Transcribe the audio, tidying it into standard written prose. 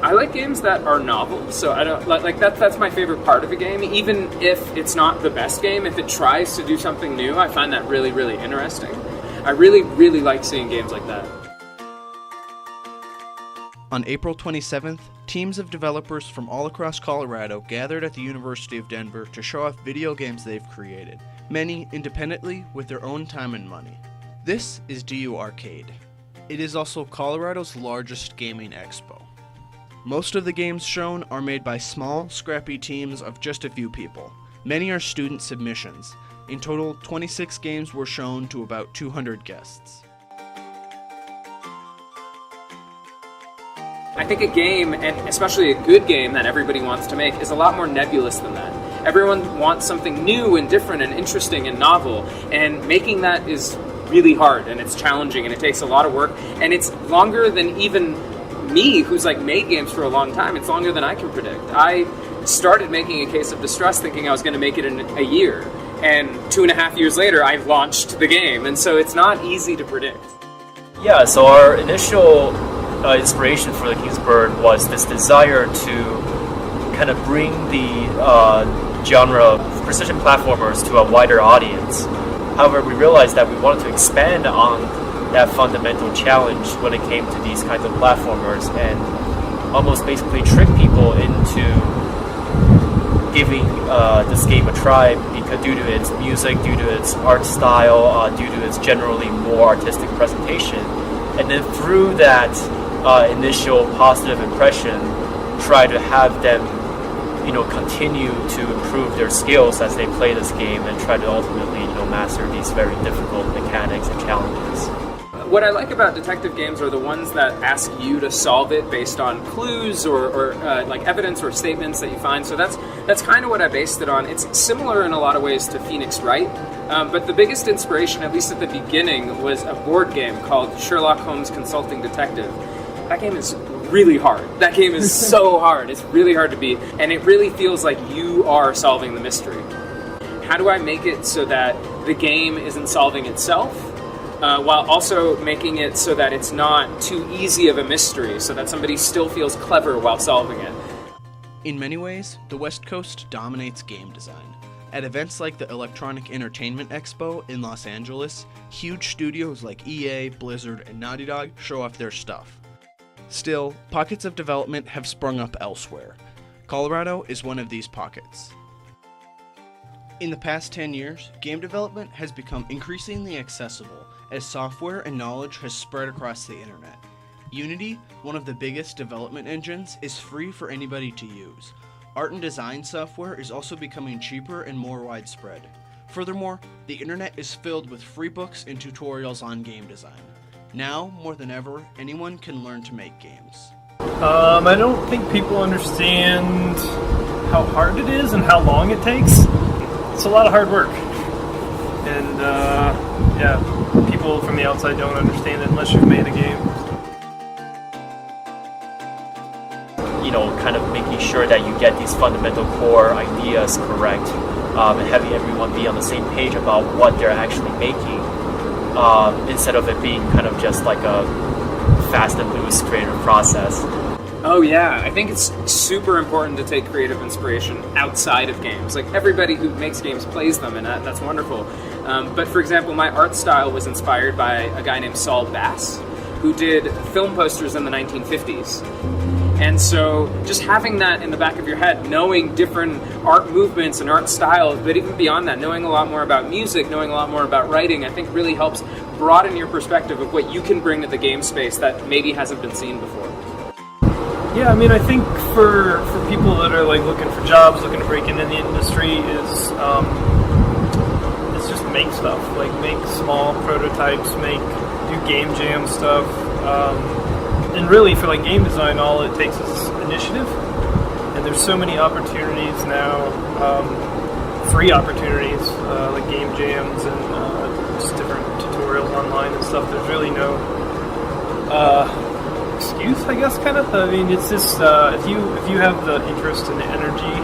I like games that are novel, so I don't like that. That's my favorite part of a game. Even if it's not the best game, if it tries to do something new, I find that really, really interesting. I really, really like seeing games like that. On April 27th, teams of developers from all across Colorado gathered at the University of Denver to show off video games they've created, many independently with their own time and money. This is DU Arcade. It is also Colorado's largest gaming expo. Most of the games shown are made by small, scrappy teams of just a few people. Many are student submissions. In total, 26 games were shown to about 200 guests. I think a game, and especially a good game that everybody wants to make, is a lot more nebulous than that. Everyone wants something new and different and interesting and novel, and making that is really hard, and it's challenging, and it takes a lot of work, and it's longer than even me, who's like made games for a long time. It's longer than I can predict. I started making a case of Distrust thinking I was going to make it in a year, and 2.5 years later I launched the game, and so it's not easy to predict. Yeah, so our initial inspiration for the King's Bird was this desire to kind of bring the genre of precision platformers to a wider audience. However, we realized that we wanted to expand on that fundamental challenge when it came to these kinds of platformers and almost basically trick people into giving this game a try because due to its music, due to its art style, due to its generally more artistic presentation. And then through that initial positive impression, try to have them continue to improve their skills as they play this game and try to ultimately master these very difficult mechanics and challenges. What I like about detective games are the ones that ask you to solve it based on clues or like evidence or statements that you find. So that's kind of what I based it on. It's similar in a lot of ways to Phoenix Wright, but the biggest inspiration, at least at the beginning, was a board game called Sherlock Holmes Consulting Detective. That game is really hard. That game is so hard. It's really hard to beat, and it really feels like you are solving the mystery. How do I make it so that the game isn't solving itself, while also making it so that it's not too easy of a mystery, so that somebody still feels clever while solving it? In many ways, the West Coast dominates game design. At events like the Electronic Entertainment Expo in Los Angeles, huge studios like EA, Blizzard, and Naughty Dog show off their stuff. Still, pockets of development have sprung up elsewhere. Colorado is one of these pockets. In the past 10 years, game development has become increasingly accessible as software and knowledge has spread across the internet. Unity, one of the biggest development engines, is free for anybody to use. Art and design software is also becoming cheaper and more widespread. Furthermore, the internet is filled with free books and tutorials on game design. Now, more than ever, anyone can learn to make games. I don't think people understand how hard it is and how long it takes. It's a lot of hard work. And, people from the outside don't understand it unless you've made a game. Kind of making sure that you get these fundamental core ideas correct, and having everyone be on the same page about what they're actually making, instead of it being kind of just like a fast and loose creative process. Oh yeah, I think it's super important to take creative inspiration outside of games. Like, everybody who makes games plays them, and that's wonderful. But for example, my art style was inspired by a guy named Saul Bass, who did film posters in the 1950s. And so just having that in the back of your head, knowing different art movements and art styles, but even beyond that, knowing a lot more about music, knowing a lot more about writing, I think really helps broaden your perspective of what you can bring to the game space that maybe hasn't been seen before. Yeah, I mean, I think for people that are like looking for jobs, looking to break into the industry, is just make stuff. Like, make small prototypes, do game jam stuff. And really, for like game design, all it takes is initiative. And there's so many opportunities now, free opportunities, like game jams and just different tutorials online and stuff. There's really no excuse, I guess, kind of. I mean, it's just if you have the interest and the energy,